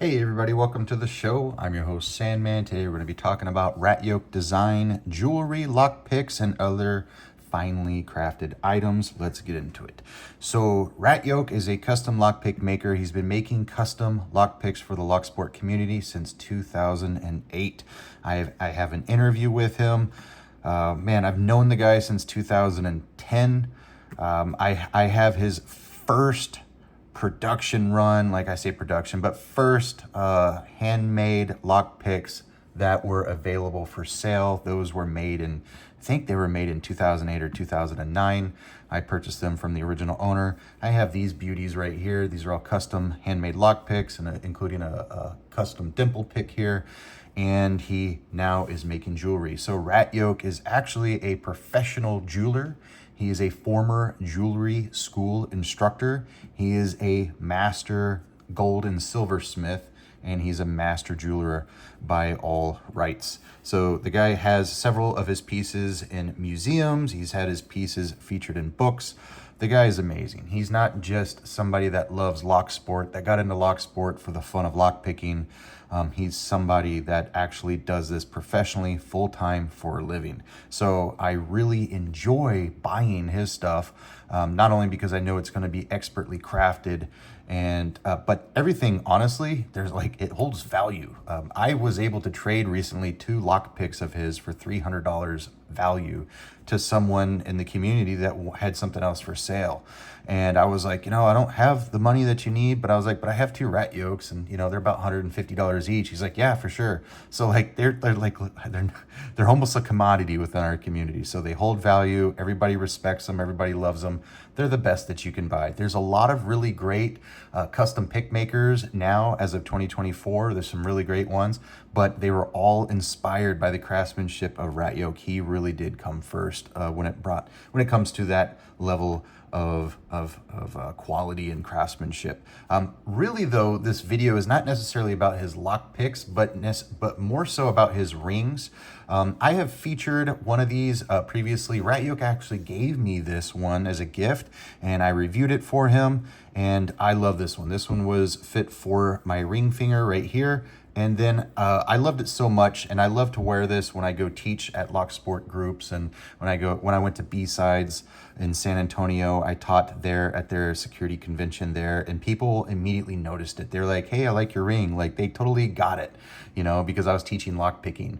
Hey everybody, welcome to the show. I'm your host Sandman. Today we're going to be talking about Ratyoke Design, jewelry, lockpicks, and other finely crafted items. Let's get into it. So Ratyoke is a custom lockpick maker. He's been making custom lockpicks for the locksport community since 2008. I have an interview with him. Man, I've known the guy since 2010. I have his first production run, like I say production, but first handmade lockpicks that were available for sale. Those were made in, I think they were made in 2008 or 2009. I purchased them from the original owner. I have these beauties right here. These are all custom handmade lockpicks, and including a custom dimple pick here. And he now is making jewelry. So Ratyoke is actually a professional jeweler. He is a former jewelry school instructor. He is a master gold and silversmith, and he's a master jeweler by all rights. So the guy has several of his pieces in museums. He's had his pieces featured in books. The guy is amazing. He's not just somebody that loves locksport, that got into locksport for the fun of lockpicking. He's somebody that actually does this professionally, full-time, for a living. So I really enjoy buying his stuff, not only because I know it's going to be expertly crafted, and but everything, honestly, there's like, it holds value. I was able to trade recently 2 lockpicks of his for $300 value to someone in the community that had something else for sale. And I was like, I don't have the money that you need, but I was like, but I have 2 Ratyokes, and they're about $150 each. He's like, yeah, for sure. So like they're almost a commodity within our community. So they hold value. Everybody respects them. Everybody loves them. They're the best that you can buy. There's a lot of really great custom pick makers now as of 2024. There's some really great ones, but they were all inspired by the craftsmanship of Ratyoke. He really did come first when it comes to that level of quality and craftsmanship. Really though, this video is not necessarily about his lock picks, but more so about his rings. I have featured one of these previously. Ratyoke actually gave me this one as a gift, and I reviewed it for him, and I love this one. This one was fit for my ring finger right here. And then I loved it so much, and I love to wear this when I go teach at locksport groups, and when I went to B-Sides in San Antonio. I taught there at their security convention there, and people immediately noticed it. They're like, hey, I like your ring. Like, they totally got it, because I was teaching lockpicking.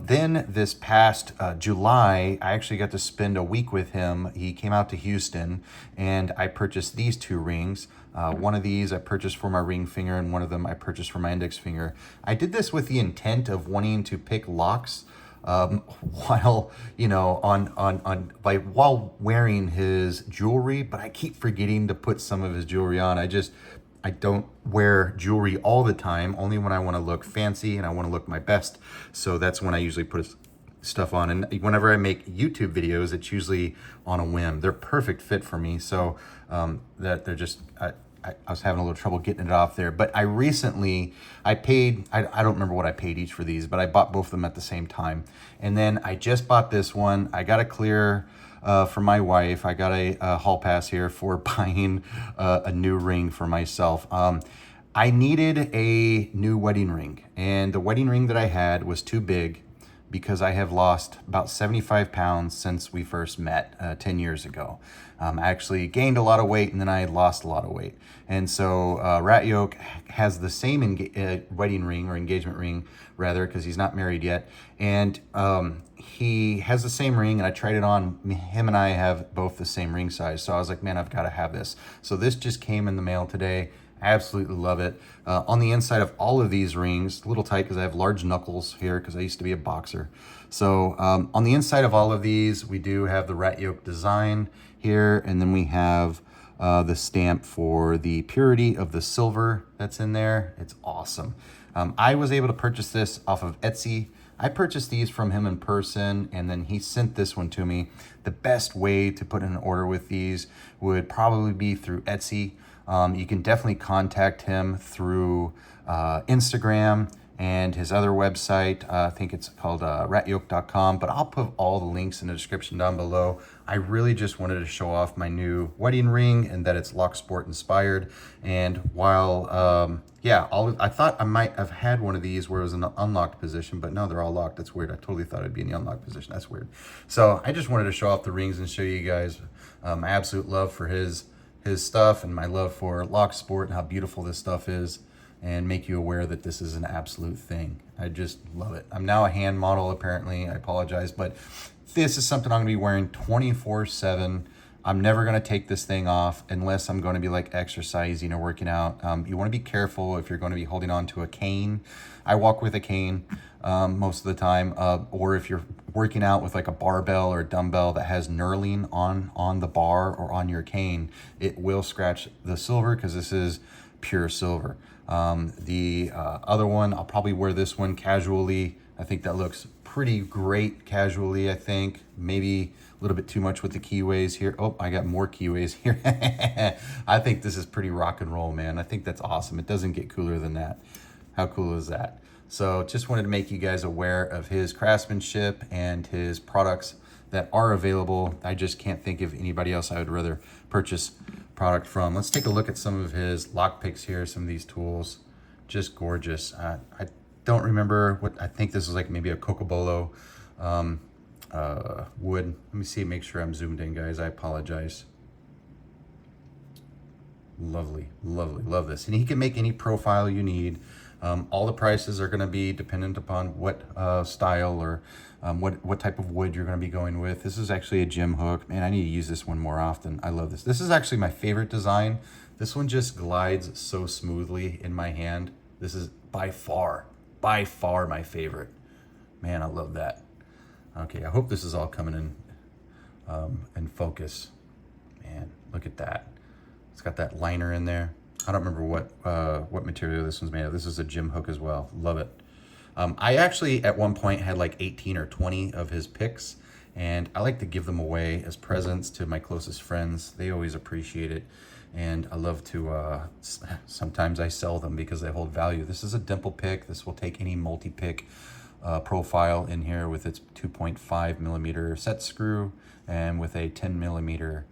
Then this past July, I actually got to spend a week with him. He came out to Houston, and I purchased these 2 rings. One of these I purchased for my ring finger, and one of them I purchased for my index finger. I did this with the intent of wanting to pick locks while while wearing his jewelry, but I keep forgetting to put some of his jewelry on. I don't wear jewelry all the time, only when I want to look fancy and I want to look my best. So that's when I usually put stuff on. And whenever I make YouTube videos, it's usually on a whim. They're perfect fit for me. So that they're just, I was having a little trouble getting it off there. But I paid, I don't remember what I paid each for these, but I bought both of them at the same time. And then I just bought this one. I got a clear for my wife. I got a hall pass here for buying a new ring for myself. I needed a new wedding ring, and the wedding ring that I had was too big, because I have lost about 75 pounds since we first met 10 years ago. I actually gained a lot of weight, and then I lost a lot of weight. And so Ratyoke has the same wedding ring, or engagement ring rather, because he's not married yet. And he has the same ring, and I tried it on. Him and I have both the same ring size. So I was like, man, I've got to have this. So this just came in the mail today. I absolutely love it. On the inside of all of these rings, a little tight because I have large knuckles here because I used to be a boxer. So on the inside of all of these, we do have the Ratyoke Design here, and then we have the stamp for the purity of the silver that's in there. It's awesome. I was able to purchase this off of Etsy. I purchased these from him in person, and then he sent this one to me. The best way to put in an order with these would probably be through Etsy. You can definitely contact him through Instagram, and his other website. I think it's called ratyoke.com, but I'll put all the links in the description down below. I really just wanted to show off my new wedding ring and that it's locksport inspired. And while, yeah, I thought I might have had one of these where it was in the unlocked position, but no, they're all locked. That's weird. I totally thought it'd be in the unlocked position. That's weird. So I just wanted to show off the rings and show you guys my absolute love for his stuff and my love for locksport and how beautiful this stuff is, and make you aware that this is an absolute thing. I just love it. I'm now a hand model, apparently. I apologize, but this is something I'm gonna be wearing 24/7. I'm never gonna take this thing off unless I'm gonna be like exercising or working out. You wanna be careful if you're gonna be holding on to a cane. I walk with a cane most of the time, or if you're working out with like a barbell or a dumbbell that has knurling on the bar or on your cane, it will scratch the silver because this is pure silver. The other one, I'll probably wear this one casually. I think that looks pretty great casually, I think. Maybe a little bit too much with the keyways here. Oh, I got more keyways here. I think this is pretty rock and roll, man. I think that's awesome. It doesn't get cooler than that. How cool is that? So just wanted to make you guys aware of his craftsmanship and his products that are available. I just can't think of anybody else I would rather purchase product from. Let's take a look at some of his lockpicks here, some of these tools. Just gorgeous. I don't remember what, I think this is like maybe a Cocobolo wood. Let me see, make sure I'm zoomed in, guys. I apologize. Lovely, lovely, love this. And he can make any profile you need. All the prices are going to be dependent upon what style or what type of wood you're going to be going with. This is actually a gym hook. Man, I need to use this one more often. I love this. This is actually my favorite design. This one just glides so smoothly in my hand. This is by far my favorite. Man, I love that. Okay, I hope this is all coming in focus. Man, look at that. It's got that liner in there. I don't remember what material this one's made of. This is a gym hook as well. Love it. I actually at one point had like 18 or 20 of his picks, and I like to give them away as presents to my closest friends. They always appreciate it, and I love to, sometimes I sell them because they hold value. This is a dimple pick. This will take any multi-pick profile in here with its 2.5 millimeter set screw and with a 10 millimeter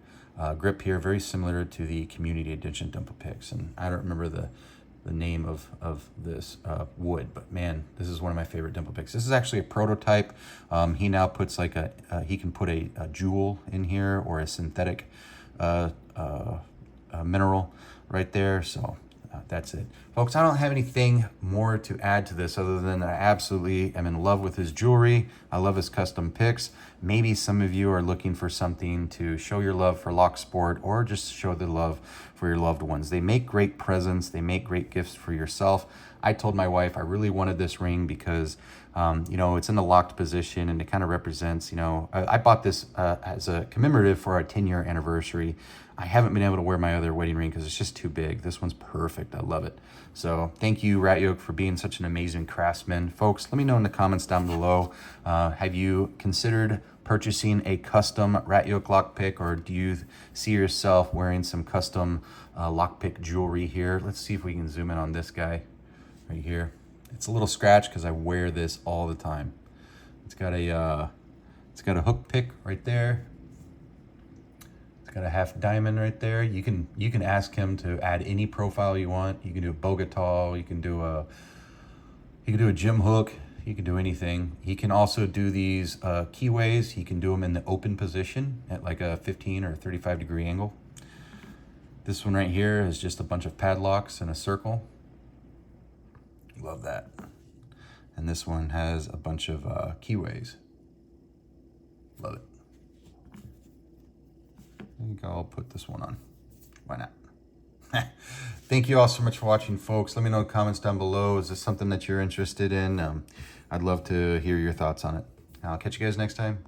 grip here, very similar to the community edition dimple picks. And I don't remember the name of this wood, but man, this is one of my favorite dimple picks. This is actually a prototype. He now puts like he can put a jewel in here or a synthetic mineral right there. So that's it, folks. I don't have anything more to add to this other than I absolutely am in love with his jewelry. I love his custom picks. Maybe some of you are looking for something to show your love for locksport or just show the love for your loved ones. They make great presents. They make great gifts for yourself. I told my wife I really wanted this ring because you know, it's in the locked position and it kind of represents, you know, I bought this as a commemorative for our 10-year anniversary. I haven't been able to wear my other wedding ring because it's just too big. This one's perfect. I love it. So thank you, Ratyoke, for being such an amazing craftsman. Folks, let me know in the comments down below. Have you considered purchasing a custom Ratyoke lockpick, or do you see yourself wearing some custom lockpick jewelry here? Let's see if we can zoom in on this guy right here. It's a little scratch because I wear this all the time. It's got a hook pick right there. It's got a half diamond right there. You can ask him to add any profile you want. You can do a Bogota. You can do a gym hook. You can do anything. He can also do these keyways. He can do them in the open position at like a 15 or 35 degree angle. This one right here is just a bunch of padlocks in a circle. Love that. And this one has a bunch of keyways. Love it. I think I'll put this one on. Why not? Thank you all so much for watching, folks. Let me know in the comments down below. Is this something that you're interested in? I'd love to hear your thoughts on it. I'll catch you guys next time.